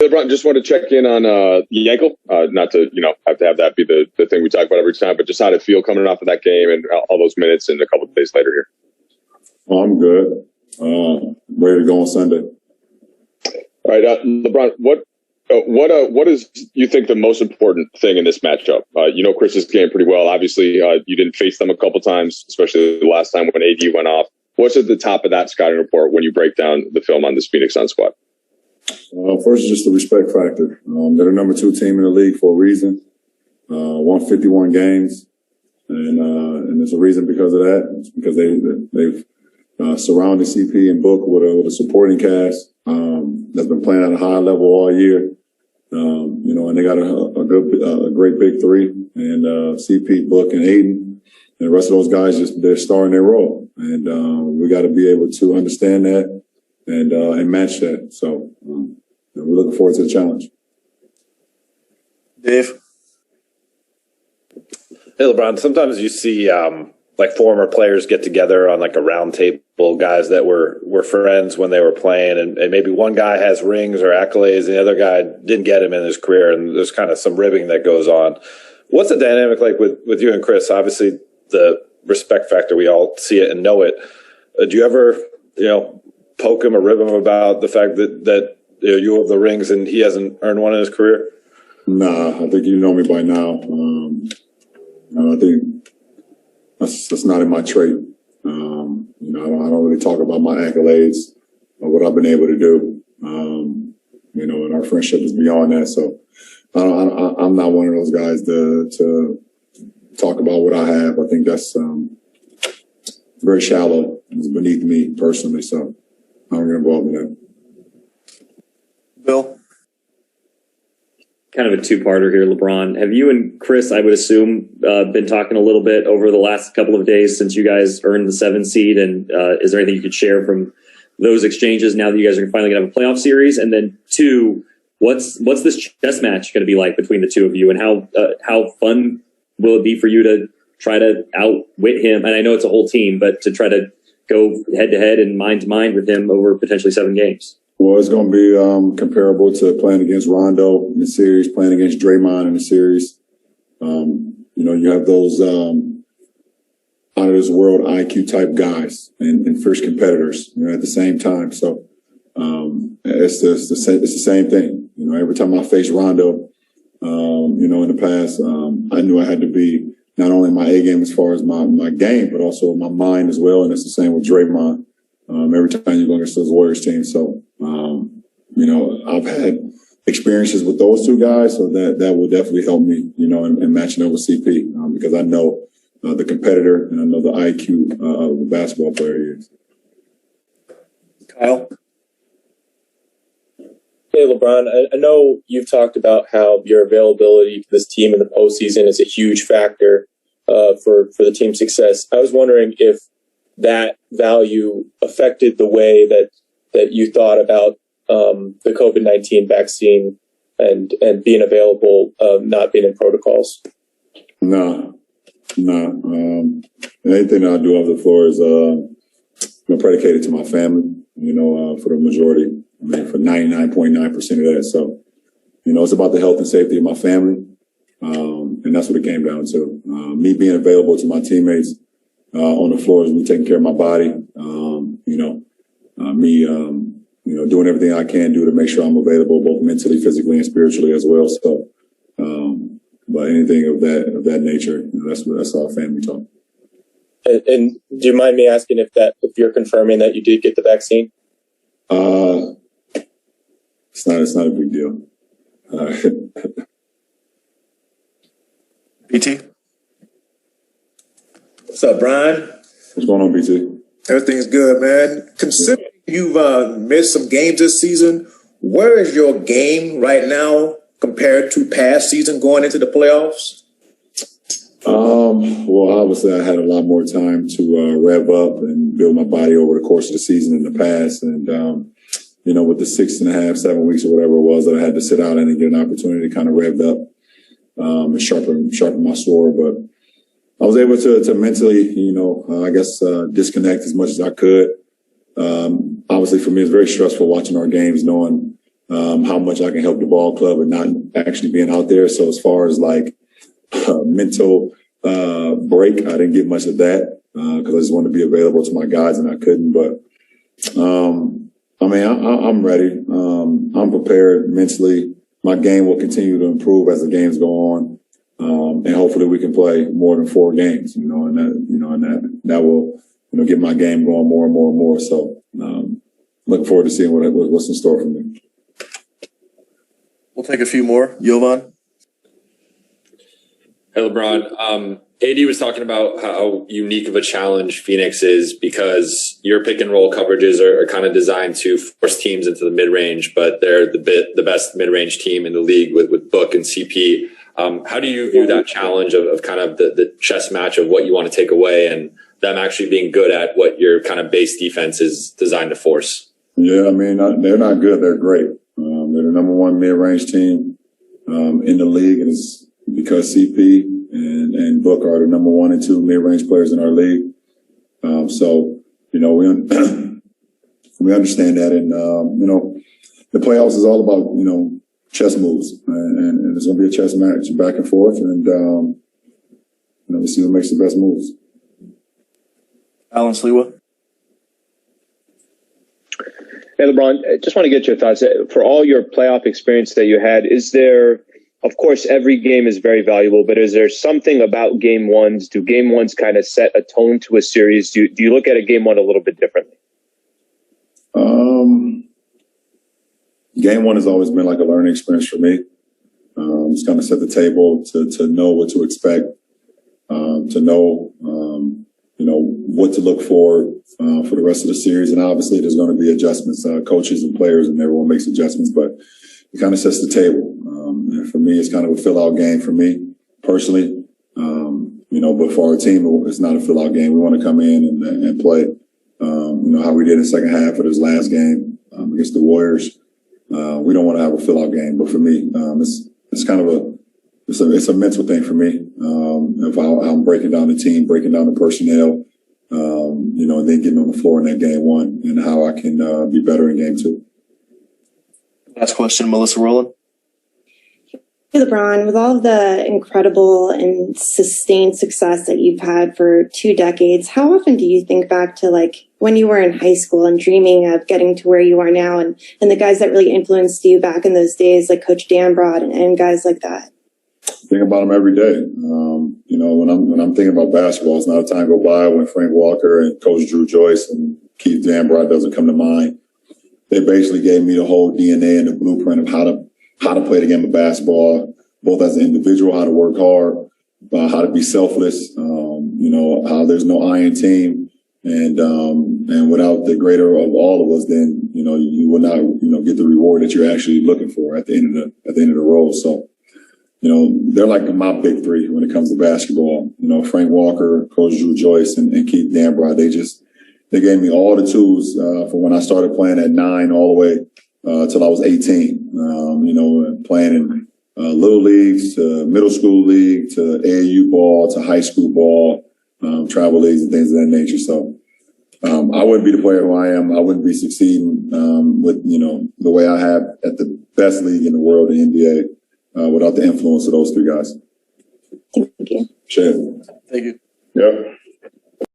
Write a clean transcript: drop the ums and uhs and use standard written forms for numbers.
LeBron, just want to check in on the ankle. Not to, have to have that be the thing we talk about every time, but just how did it feel coming off of that game and all those minutes and a couple of days later here? Oh, I'm good. Ready to go on Sunday. All right, LeBron, what is you think the most important thing in this matchup? Chris's game pretty well. Obviously, you didn't face them a couple times, especially the last time when AD went off. What's at the top of that scouting report when you break down the film on this Phoenix Suns squad? First, just the respect factor. They're the number 2 team in the league for a reason. Won 51 games, and there's a reason because of that. It's because they've surrounded CP and Book with a supporting cast that's been playing at a high level all year. And they got a great big 3, and CP, Book, and Aiden, and the rest of those guys they're starring their role, and we got to be able to understand that and match that. So we're looking forward to the challenge. Dave? Hey, LeBron, sometimes you see former players get together on like a round table, guys that were friends when they were playing, and maybe one guy has rings or accolades and the other guy didn't get him in his career, and there's kind of some ribbing that goes on. What's the dynamic like with you and Chris? Obviously, the respect factor, we all see it and know it. Do you ever, poke him or rib him about the fact that you have the rings and he hasn't earned one in his career? Nah, I think you know me by now. I think that's not in my trait. I don't really talk about my accolades or what I've been able to do. And our friendship is beyond that. So I'm not one of those guys to talk about what I have. I think that's very shallow. It's beneath me personally. So I don't get involved in that. Bill? Kind of a two-parter here, LeBron. Have you and Chris, I would assume, been talking a little bit over the last couple of days since you guys earned the 7th seed? And is there anything you could share from those exchanges now that you guys are finally going to have a playoff series? And then 2, what's this chess match going to be like between the two of you? And how fun will it be for you to try to outwit him? And I know it's a whole team, but to try to go head-to-head and mind-to-mind with him over potentially 7 games. Well, it's going to be comparable to playing against Rondo in the series, playing against Draymond in the series. You have those out of this world IQ type guys and fierce competitors, at the same time. So it's the same thing. Every time I face Rondo, in the past, I knew I had to be not only my A game as far as my game, but also my mind as well. And it's the same with Draymond. Every time you go against those Warriors teams. So, I've had experiences with those 2 guys, so that will definitely help me, in matching up with CP, because I know the competitor and I know the IQ of a basketball player he is. Kyle? Hey, LeBron, I know you've talked about how your availability for this team in the postseason is a huge factor for the team's success. I was wondering if that value affected the way that you thought about the COVID-19 vaccine and being available, not being in protocols. No. Anything that I do off the floor is predicated to my family, for the majority. For 99.9% of that. So, it's about the health and safety of my family. And that's what it came down to. Me being available to my teammates on the floor is me taking care of my body. Doing everything I can do to make sure I'm available both mentally, physically, and spiritually as well. So, but anything of that nature, that's all family talk. And do you mind me asking if you're confirming that you did get the vaccine? It's not a big deal. BT? What's up, Brian? What's going on, BT? Everything's good, man. Considering you've missed some games this season, where is your game right now compared to past season going into the playoffs? Well, obviously I had a lot more time to rev up and build my body over the course of the season in the past. And, with the 6.5, 7 weeks or whatever it was that I had to sit out and get an opportunity to kind of rev up and sharpen my sword. But I was able to mentally, disconnect as much as I could. Obviously for me, it's very stressful watching our games, knowing how much I can help the ball club and not actually being out there. So as far as like mental break, I didn't get much of that because I just wanted to be available to my guys and I couldn't. But I mean, I'm ready. I'm prepared mentally. My game will continue to improve as the games go on. And hopefully we can play more than 4 games, and that will, get my game going more and more and more. So, looking forward to seeing what's in store for me. We'll take a few more. Jovan? Hey, LeBron. AD was talking about how unique of a challenge Phoenix is because your pick and roll coverages are kind of designed to force teams into the mid-range, but they're the best mid-range team in the league with Book and CP. How do you view that challenge of kind of the chess match of what you want to take away and them actually being good at what your kind of base defense is designed to force? Yeah, I mean, they're not good. They're great. They're the number 1 mid-range team in the league, and it's because CP and Book are the number 1 and 2 mid-range players in our league. So, we understand that. And, the playoffs is all about, chess moves. And it's going to be a chess match back and forth. And, we see who makes the best moves. Alan Sliwa? Hey, LeBron, I just want to get your thoughts. For all your playoff experience that you had, is there, of course, every game is very valuable, but is there something about game ones? Do game ones kind of set a tone to a series? Do you look at a game one a little bit differently? Game one has always been like a learning experience for me. It's kind of set the table to know what to expect, to know, what to look for the rest of the series. And obviously there's going to be adjustments, coaches and players and everyone makes adjustments, but it kind of sets the table. And for me, it's kind of a fill-out game for me personally. But for our team, it's not a fill-out game. We want to come in and play, how we did in the second half of this last game against the Warriors. We don't want to have a fill-out game, but for me, it's kind of it's a mental thing for me. Of how I'm breaking down the team, breaking down the personnel, and then getting on the floor in that game one and how I can be better in game 2. Last question, Melissa Rowland. Hey, LeBron, with all of the incredible and sustained success that you've had for 2 decades, how often do you think back to like when you were in high school and dreaming of getting to where you are now and the guys that really influenced you back in those days, like Coach Dan Broad and guys like that? Think about them every day. When I'm thinking about basketball, it's not a time go by when Frank Walker and Coach Drew Joyce and Keith Dan Broad doesn't come to mind. They basically gave me the whole DNA and the blueprint of how to play the game of basketball, both as an individual, how to work hard, how to be selfless, how there's no iron team. And without the greater of all of us, then, you will not, get the reward that you're actually looking for at the end of the road. So, they're like my big 3 when it comes to basketball. Frank Walker, Coach Drew Joyce, and Keith Danbrod. They gave me all the tools, for when I started playing at 9 all the way, till I was 18, playing in little leagues to middle school league to AAU ball to high school ball, travel leagues and things of that nature. So I wouldn't be the player who I am. I wouldn't be succeeding with the way I have at the best league in the world, the NBA, without the influence of those 3 guys. Thank you. Sure. Thank you. Yep.